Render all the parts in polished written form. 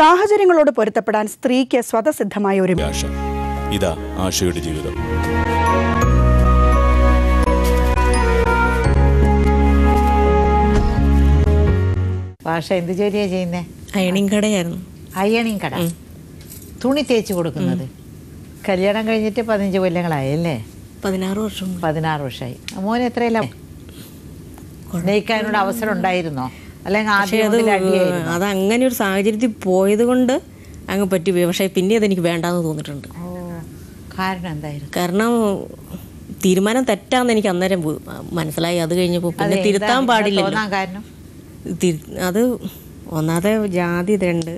സാഹചര്യങ്ങളോട് പൊരുത്തപ്പെടാൻ സ്ത്രീക്ക് സ്വതസിദ്ധമായ ഒരു ഇതാ ആശയുടെ ജീവിതം. ഭാഷ എന്ത് ജോലിയാണ് ചെയ്യുന്നത്? അയണിങ് കടയായിരുന്നു. അയണിങ് കട, തുണി തേച്ച് കൊടുക്കുന്നത്. കല്യാണം കഴിഞ്ഞിട്ട് 15 കൊല്ലങ്ങളായല്ലേ? 16 വർഷം. 16 വർഷമായി. മോന് എത്രയല്ല നയിക്കാനുള്ള അവസരം ഉണ്ടായിരുന്നോ? അല്ലെങ്കിൽ അത് അങ്ങനെ ഒരു സാഹചര്യത്തിൽ പോയത് കൊണ്ട് അങ്ങ് പറ്റി. പക്ഷേ പിന്നെ അതെനിക്ക് വേണ്ടാന്ന് തോന്നിയിട്ടുണ്ട്. കാരണം എന്തായിരുന്നു? കാരണം തീരുമാനം തെറ്റാന്ന് എനിക്ക് അന്നേരം മനസ്സിലായി. അത് കഴിഞ്ഞപ്പോൾ പിന്നെ തിരുത്താൻ പാടില്ല. കാരണം അത് ഒന്നാമത്തെ ജാതി ഇതുണ്ട്.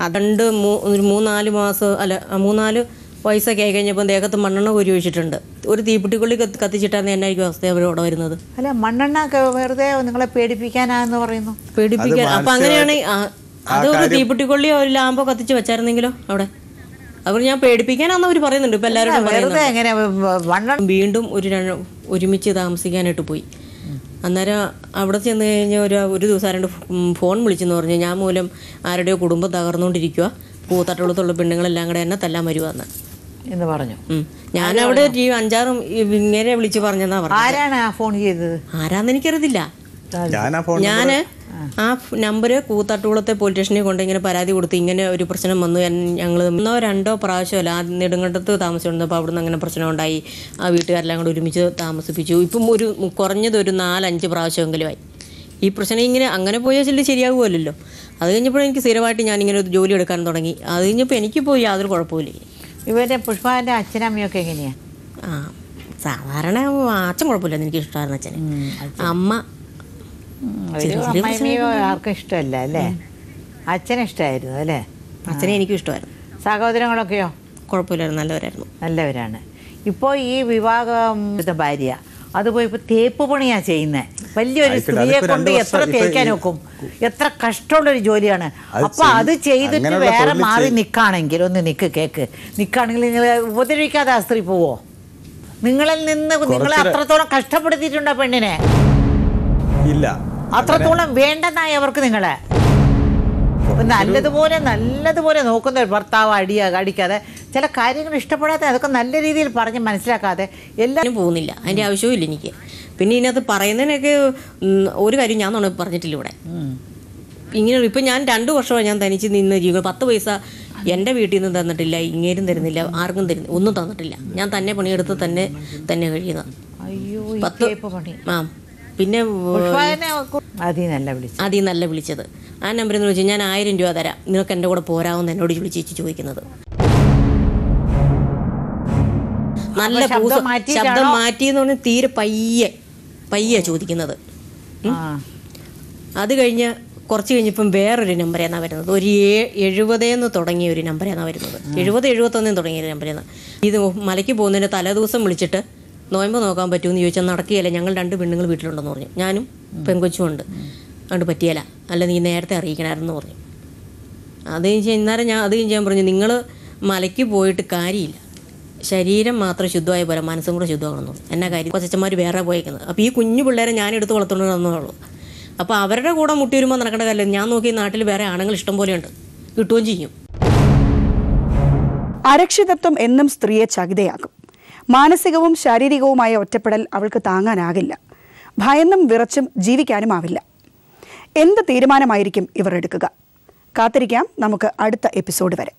അതുകൊണ്ട് ഒരു 3-4 മാസം അല്ല 3-4 വയസ്സൊക്കെ ആയി കഴിഞ്ഞപ്പോൾ ദേഹത്ത് മണ്ണെണ്ണ കോരി ഒഴിച്ചിട്ടുണ്ട്. ഒരു തീപ്പെട്ടിക്കൊള്ളി കത്തിച്ചിട്ടാണ് എന്നായിരിക്കും അവസ്ഥ അവരോട് വരുന്നത്? അല്ല, മണ്ണെണ്ണ വെറുതെ നിങ്ങളെ പേടിപ്പിക്കാനാന്ന് പറയുന്നു. പേടിപ്പിക്കാൻ. അപ്പം അങ്ങനെയാണ്. അത് ഒരു തീപ്പെട്ടിക്കൊള്ളിയോ ഒരു ലാമ്പോ കത്തിച്ച് വെച്ചായിരുന്നെങ്കിലോ അവിടെ? അവർ ഞാൻ പേടിപ്പിക്കാനാന്ന് അവർ പറയുന്നുണ്ട്. ഇപ്പം എല്ലാവരും വീണ്ടും ഒരുമിച്ച് താമസിക്കാനായിട്ട് പോയി. അന്നേരം അവിടെ ചെന്ന് കഴിഞ്ഞാൽ ഒരു ദിവസം ആരുടെ ഫോൺ വിളിച്ചെന്ന് പറഞ്ഞു, ഞാൻ മൂലം ആരുടെയോ കുടുംബം തകർന്നുകൊണ്ടിരിക്കുക, പൂത്തട്ടുള്ളത്തുള്ള പെണ്ണുങ്ങളെല്ലാം കൂടെ എന്നെ തല്ലാൻ വരുവാന്ന് എന്ന് പറഞ്ഞു. ഞാനവിടെ 5-6 ഇങ്ങനെ വിളിച്ച് പറഞ്ഞെന്നാ പറഞ്ഞു. ആരാണ് ആ ഫോൺ ചെയ്തത്? ആരാന്ന് എനിക്കറിയത്തില്ല. ഞാൻ ആ നമ്പര് കൂത്താട്ടുകുളത്തെ പോലീസ് സ്റ്റേഷനിൽ കൊണ്ട് ഇങ്ങനെ പരാതി കൊടുത്ത് ഇങ്ങനെ ഒരു പ്രശ്നം വന്നു. ഞങ്ങൾ 1-2 പ്രാവശ്യമല്ല നെടുങ്കണ്ടത്ത് താമസിച്ചിരുന്നപ്പോൾ അവിടുന്ന് അങ്ങനെ പ്രശ്നം ഉണ്ടായി. ആ വീട്ടുകാരെല്ലാം കൂടെ ഒരുമിച്ച് താമസിപ്പിച്ചു. ഇപ്പം കുറഞ്ഞത് ഒരു 4-5 പ്രാവശ്യമെങ്കിലുമായി ഈ പ്രശ്നം. ഇങ്ങനെ അങ്ങനെ പോയാൽ ശരിയാകുമല്ലോ. അത് കഴിഞ്ഞപ്പോൾ എനിക്ക് സ്ഥിരമായിട്ട് ഞാനിങ്ങനെ ഒരു ജോലി എടുക്കാൻ തുടങ്ങി. അത് കഴിഞ്ഞപ്പോൾ എനിക്കിപ്പോൾ യാതൊരു കുഴപ്പമില്ല. ഇവരുടെ പുഷ്പാൻ്റെ അച്ഛനമ്മയൊക്കെ എങ്ങനെയാണ്? സാധാരണ അച്ഛൻ കുഴപ്പമില്ല, എനിക്ക് ഇഷ്ടമായിരുന്നു അച്ഛന്. അമ്മ അമ്മയോ ആർക്കും ഇഷ്ടമല്ല അല്ലേ? അച്ഛനെ ഇഷ്ടമായിരുന്നു അല്ലേ? അച്ഛനെ എനിക്കും ഇഷ്ടമായിരുന്നു. സഹോദരങ്ങളൊക്കെയോ? കുഴപ്പമില്ലായിരുന്നു, നല്ലവരായിരുന്നു. നല്ലവരാണ്. ഇപ്പോൾ ഈ വിവാഹം ഭാര്യ അത് പോയി ഇപ്പോൾ തേപ്പ് പണിയാണ് ചെയ്യുന്നത്. വലിയൊരു സ്ത്രീയെ കൊണ്ട് എത്ര തേക്കാൻ നോക്കും? എത്ര കഷ്ടമുള്ളൊരു ജോലിയാണ്. അപ്പോൾ അത് ചെയ്തിട്ട് വേറെ മാറി നിൽക്കുകയാണെങ്കിൽ ഒന്ന് നിൽക്കുകയാണെങ്കിൽ നിങ്ങൾ ഉപദ്രവിക്കാതെ ആ സ്ത്രീ പോവോ? നിങ്ങളിൽ നിന്ന് നിങ്ങളെ അത്രത്തോളം കഷ്ടപ്പെടുത്തിയിട്ടുണ്ടോ പെണ്ണിനെ? ഇല്ല, അത്രത്തോളം വേണ്ടെന്നായി അവർക്ക് നിങ്ങളെ. നല്ലതുപോലെ നോക്കുന്ന ഒരു ഭർത്താവ് അടിക്കാതെ, ചില കാര്യങ്ങൾ ഇഷ്ടപ്പെടാതെ അതൊക്കെ നല്ല രീതിയിൽ പറഞ്ഞ് മനസ്സിലാക്കാതെ എല്ലാവരും പോകുന്നില്ല. അതിൻ്റെ ആവശ്യവും ഇല്ല എനിക്ക്. പിന്നെ ഇതിനകത്ത് പറയുന്നതിനൊക്കെ ഒരു കാര്യം ഞാൻ പറഞ്ഞിട്ടില്ല ഇവിടെ. ഇങ്ങനെ ഇപ്പം ഞാൻ 2 വർഷമായി ഞാൻ തനിച്ച് നിന്ന് ജീവിക്കുക. 10 പൈസ എൻ്റെ വീട്ടിൽ നിന്ന് തന്നിട്ടില്ല, ഇങ്ങേരും തരുന്നില്ല, ആർക്കും തരുന്നില്ല, ഒന്നും തന്നിട്ടില്ല. ഞാൻ തന്നെ പണിയെടുത്ത് തന്നെ കഴിയുന്നത്. പിന്നെ ആദ്യം നല്ല വിളിച്ചത് ആ നമ്പറിൽ നിന്ന് വെച്ചാൽ ഞാൻ 1000 രൂപ തരാം, നിങ്ങൾക്ക് എൻ്റെ കൂടെ പോരാമെന്ന് എന്നോട് വിളിച്ച് ചോദിക്കുന്നത്. നല്ല ശബ്ദം മാറ്റിയെന്ന് പറഞ്ഞാൽ തീരെ പയ്യെ ചോദിക്കുന്നത്. അത് കഴിഞ്ഞ് കുറച്ച് കഴിഞ്ഞപ്പം വേറൊരു നമ്പറാണ് വരുന്നത്. ഒരു 70 തുടങ്ങിയ ഒരു നമ്പറാണ് വരുന്നത്. 70-71 തുടങ്ങിയ ഒരു നമ്പറാണ്. ഇത് മലയ്ക്ക് പോകുന്നതിൻ്റെ തലേദിവസം വിളിച്ചിട്ട് നോയമ്പ് നോക്കാൻ പറ്റുമെന്ന് ചോദിച്ചാൽ നടക്കുകയില്ല, ഞങ്ങൾ 2 പെണ്ണുങ്ങൾ വീട്ടിലുണ്ടെന്ന് പറഞ്ഞു. ഞാനും പെങ്കൊച്ചുമുണ്ട്, അതുകൊണ്ട് പറ്റിയല്ല, അല്ല നീ നേരത്തെ അറിയിക്കണമായിരുന്നു പറഞ്ഞു. അത് കഴിഞ്ഞ് ഞാൻ പറഞ്ഞു, നിങ്ങൾ മലയ്ക്ക് പോയിട്ട് കാര്യമില്ല, ശരീരം മാത്രം ശുദ്ധമായ പോലെ മനസ്സും കൂടെ ശുദ്ധമാകണമെന്ന് പറഞ്ഞു. എന്നാ കാര്യം? കൊച്ചന്മാർ വേറെ പോയേക്കുന്നത്. അപ്പോൾ ഈ കുഞ്ഞു പിള്ളേരെ ഞാൻ എടുത്ത് വളർത്തുകൊണ്ട് തന്നുള്ളൂ. അപ്പോൾ അവരുടെ കൂടെ മുട്ടി വരുമ്പോൾ നടക്കേണ്ട കാര്യം. ഞാൻ നോക്കി നാട്ടിൽ വേറെ ആണുങ്ങൾ ഇഷ്ടം പോലെയുണ്ട്, കിട്ടുകയും ചെയ്യും. അരക്ഷിതത്വം എന്നും സ്ത്രീയെ ചകിതയാക്കും. മാനസികവും ശാരീരികവുമായ ഒറ്റപ്പെടൽ അവൾക്ക് താങ്ങാനാകില്ല. ഭയന്നും വിറച്ചും ജീവിക്കാനും ആവില്ല. എന്ത് തീരുമാനമായിരിക്കും ഇവർ എടുക്കുക? കാത്തിരിക്കാം നമുക്ക് അടുത്ത എപ്പിസോഡ് വരെ.